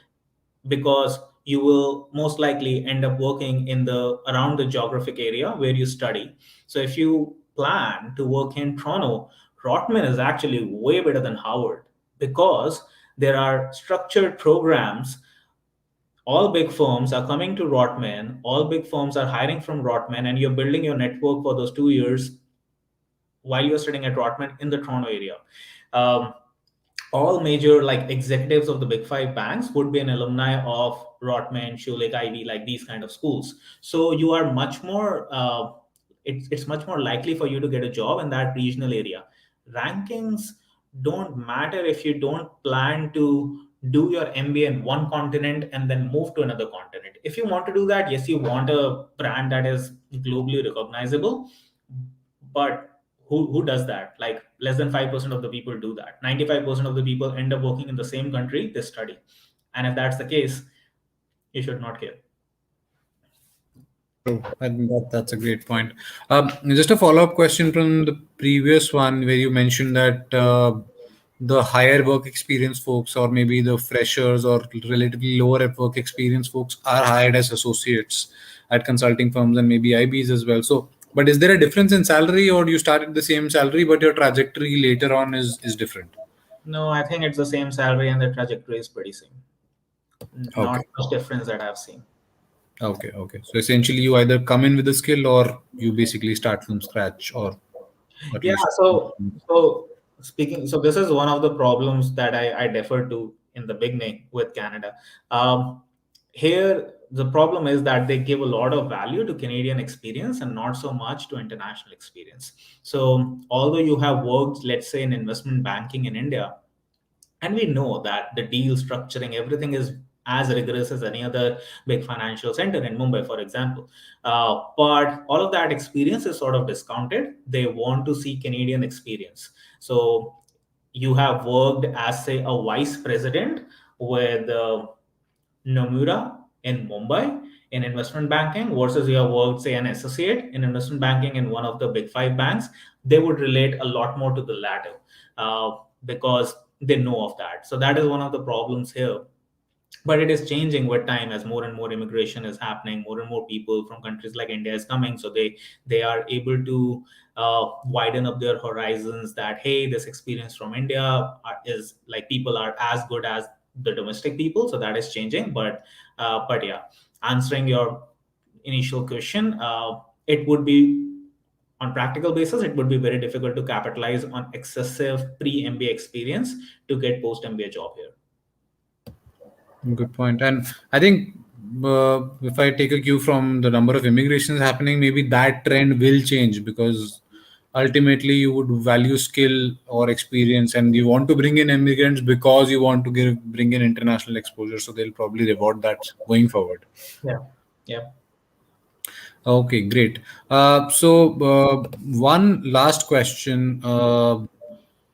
because you will most likely end up working in the around the geographic area where you study. So if you plan to work in Toronto, Rotman is actually way better than Howard because there are structured programs. All big firms are coming to Rotman, all big firms are hiring from Rotman, and you're building your network for those 2 years while you're studying at Rotman in the Toronto area. Um, all major like executives of the big five banks would be an alumni of Rotman, Schulich, Ivy, like these kind of schools. So you are much more. It's much more likely for you to get a job in that regional area. Rankings don't matter if you don't plan to do your MBA in one continent and then move to another continent. If you want to do that, yes, you want a brand that is globally recognizable, but who does that? Like less than 5% of the people do that. 95% of the people end up working in the same country they study. And if that's the case, you should not care. True. I think that's a great point. Just a follow-up question from the previous one, where you mentioned that the higher work experience folks, or maybe the freshers or relatively lower at work experience folks, are hired as associates at consulting firms and maybe IBs as well. So, but is there a difference in salary, or you start at the same salary, but your trajectory later on is different? No, I think it's the same salary and the trajectory is pretty same. Not Okay. much difference that I've seen. Okay. Okay. So essentially, you either come in with a skill, or you basically start from scratch, or at Yeah, least. so speaking, so this is one of the problems that I defer to in the beginning with Canada. Here, the problem is that they give a lot of value to Canadian experience and not so much to international experience. So although you have worked, let's say, in investment banking in India, and we know that the deal structuring, everything is as rigorous as any other big financial center in Mumbai, for example. But all of that experience is sort of discounted. They want to see Canadian experience. So you have worked as, say, a vice president with Nomura in Mumbai in investment banking versus you have worked, say, an associate in investment banking in one of the big five banks. They would relate a lot more to the latter because they know of that. So that is one of the problems here. But it is changing with time as more and more immigration is happening. More and more people from countries like India is coming, so they are able to widen up their horizons. That hey, this experience from India is like people are as good as the domestic people. So that is changing. But yeah, answering your initial question, it would be on practical basis, it would be very difficult to capitalize on excessive pre-MBA experience to get post-MBA job here. Good point. And I think if I take a cue from the number of immigrations happening, maybe that trend will change, because ultimately you would value skill or experience, and you want to bring in immigrants because you want to bring in international exposure. So they'll probably reward that going forward. Yeah. Yeah. Okay, great. So one last question,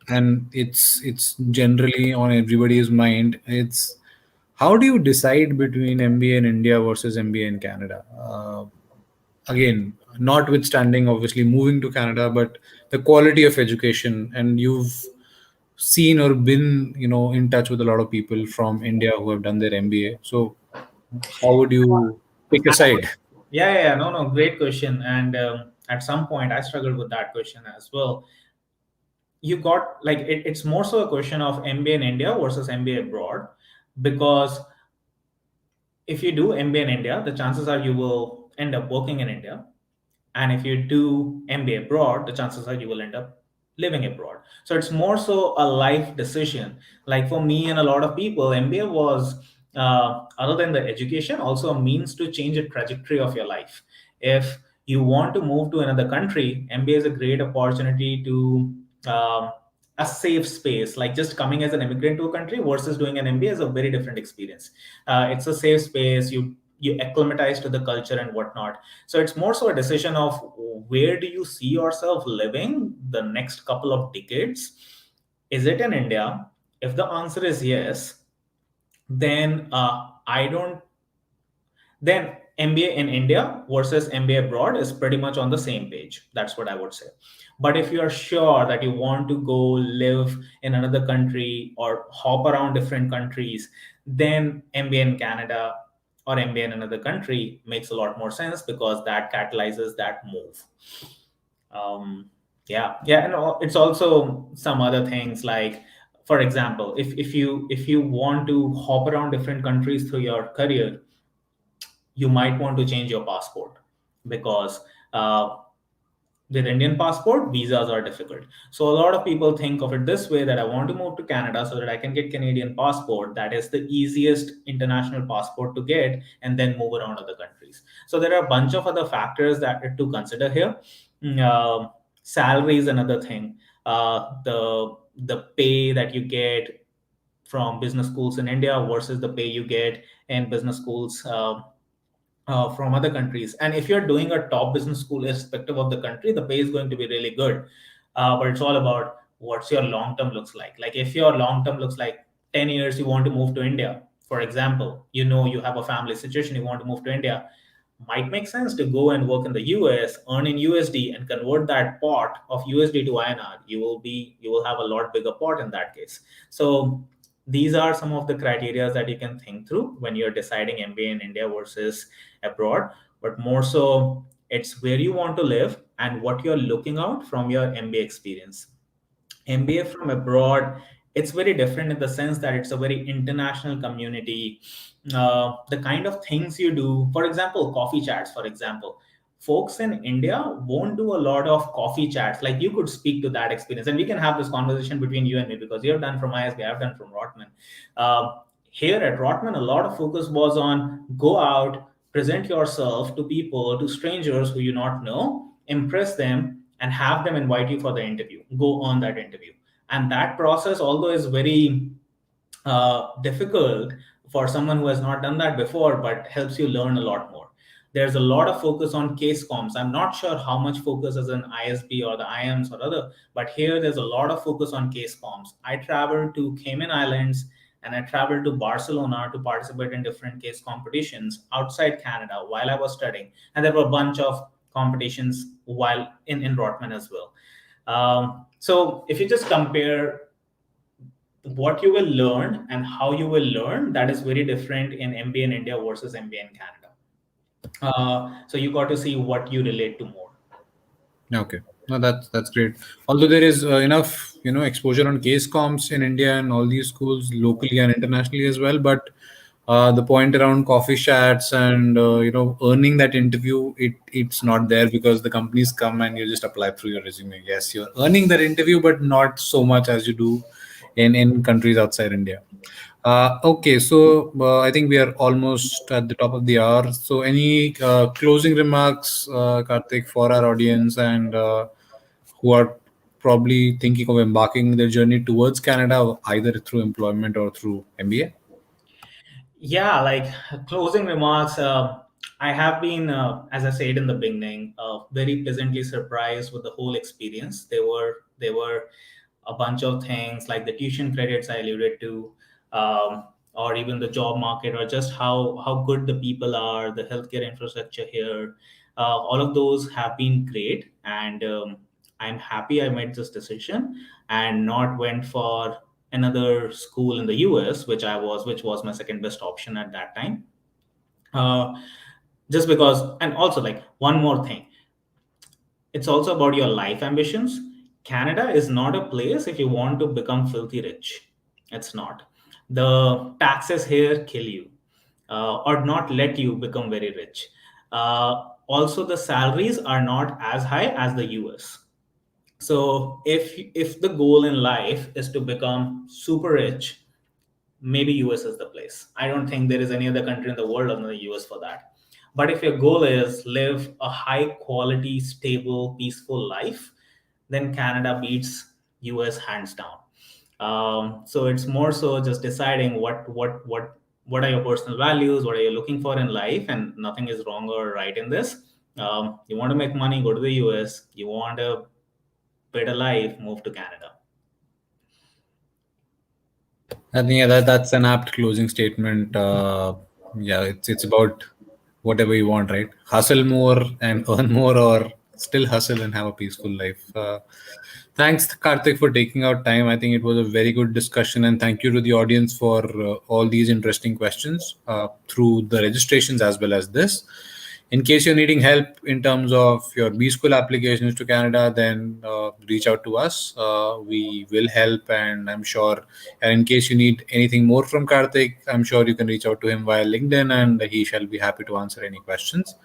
and it's generally on everybody's mind. It's how do you decide between MBA in India versus MBA in Canada? Again, notwithstanding obviously moving to Canada, but the quality of education, and you've seen or been, in touch with a lot of people from India who have done their MBA. So how would you pick a side? Yeah. No, no, great question. And at some point, I struggled with that question as well. You got like it's more so a question of MBA in India versus MBA abroad, because if you do MBA in India, the chances are you will end up working in India. And if you do MBA abroad, the chances are you will end up living abroad. So it's more so a life decision. Like for me and a lot of people, MBA was, other than the education, also a means to change the trajectory of your life. If you want to move to another country, MBA is a great opportunity to a safe space. Like just coming as an immigrant to a country versus doing an MBA is a very different experience. It's a safe space. You acclimatize to the culture and whatnot. So it's more so a decision of where do you see yourself living the next couple of decades? Is it in India? If the answer is yes, then I don't then MBA in India versus MBA abroad is pretty much on the same page. That's what I would say. But if you are sure that you want to go live in another country or hop around different countries, then MBA in Canada or MBA in another country makes a lot more sense because that catalyzes that move. Yeah, and it's also some other things like, for example, if you want to hop around different countries through your career, you might want to change your passport because uh, With Indian passport, visas are difficult. So a lot of people think of it this way, that I want to move to Canada so that I can get Canadian passport. That is the easiest international passport to get, and then move around other countries. So there are a bunch of other factors that to consider here. Salary is another thing. The pay that you get from business schools in India versus the pay you get in business schools from other countries. And if you're doing a top business school, irrespective of the country, the pay is going to be really good. But it's all about what's your long term looks like. Like if your long term looks like 10 years, you want to move to India, for example, you have a family situation, you want to move to India, might make sense to go and work in the US, earn in USD, and convert that pot of USD to INR. You will have a lot bigger pot in that case. So these are some of the criteria that you can think through when you're deciding MBA in India versus abroad. But more so, it's where you want to live and what you're looking out from your MBA experience. MBA from abroad, it's very different in the sense that it's a very international community. The kind of things you do, for example, coffee chats, for example, folks in India won't do a lot of coffee chats. Like you could speak to that experience, and we can have this conversation between you and me because you have done from ISB, I've done from Rotman. Here at Rotman, a lot of focus was on go out, present yourself to people, to strangers who you not know, impress them, and have them invite you for the interview. Go on that interview. And that process, although is very difficult for someone who has not done that before, but helps you learn a lot more. There's a lot of focus on case comms. I'm not sure how much focus is in ISB or the IMs or other, but here there's a lot of focus on case comms. I traveled to Cayman Islands and I traveled to Barcelona to participate in different case competitions outside Canada while I was studying. And there were a bunch of competitions while in Rotman as well. So if you just compare what you will learn and how you will learn, that is very different in MBA in India versus MBA in Canada. So you got to see what you relate to more. Okay, no, that's great. Although there is enough, exposure on case comps in India and all these schools locally and internationally as well, but the point around coffee chats and earning that interview, it's not there because the companies come and you just apply through your resume. Yes, you're earning that interview, but not so much as you do in countries outside India. Okay, so I think we are almost at the top of the hour. So, any closing remarks, Karthik, for our audience and who are probably thinking of embarking their journey towards Canada, either through employment or through MBA? Yeah, like closing remarks. I have been, as I said in the beginning, very pleasantly surprised with the whole experience. There were a bunch of things like the tuition credits I alluded to, or even the job market, or just how good the people are, the healthcare infrastructure here. All of those have been great, and I'm happy I made this decision and not went for another school in the US, which was my second best option at that time. Uh, just because, and also like one more thing, it's also about your life ambitions. Canada is not a place if you want to become filthy rich. It's not. The taxes here kill you, or not let you become very rich. Also, the salaries are not as high as the US. So if the goal in life is to become super rich, maybe US is the place. I don't think there is any other country in the world other than the US for that. But if your goal is live a high quality, stable, peaceful life, then Canada beats US hands down. So it's more so just deciding what are your personal values, what are you looking for in life, and nothing is wrong or right in this. You want to make money, go to the US. You want a better life, move to Canada. I think, yeah, that's an apt closing statement. Yeah, it's about whatever you want, right? Hustle more and earn more, or still hustle and have a peaceful life. Thanks, Karthik, for taking out time. I think it was a very good discussion, and thank you to the audience for all these interesting questions through the registrations as well as this. In case you're needing help in terms of your B school applications to Canada, then reach out to us. We will help, and I'm sure. And in case you need anything more from Karthik, I'm sure you can reach out to him via LinkedIn, and he shall be happy to answer any questions.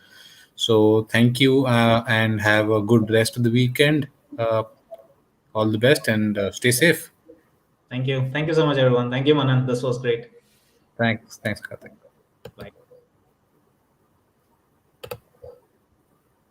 So thank you, and have a good rest of the weekend. Uh, all the best, and stay safe. Thank you. Thank you so much, everyone. Thank you, Manan. This was great. Thanks, Karthik. Bye.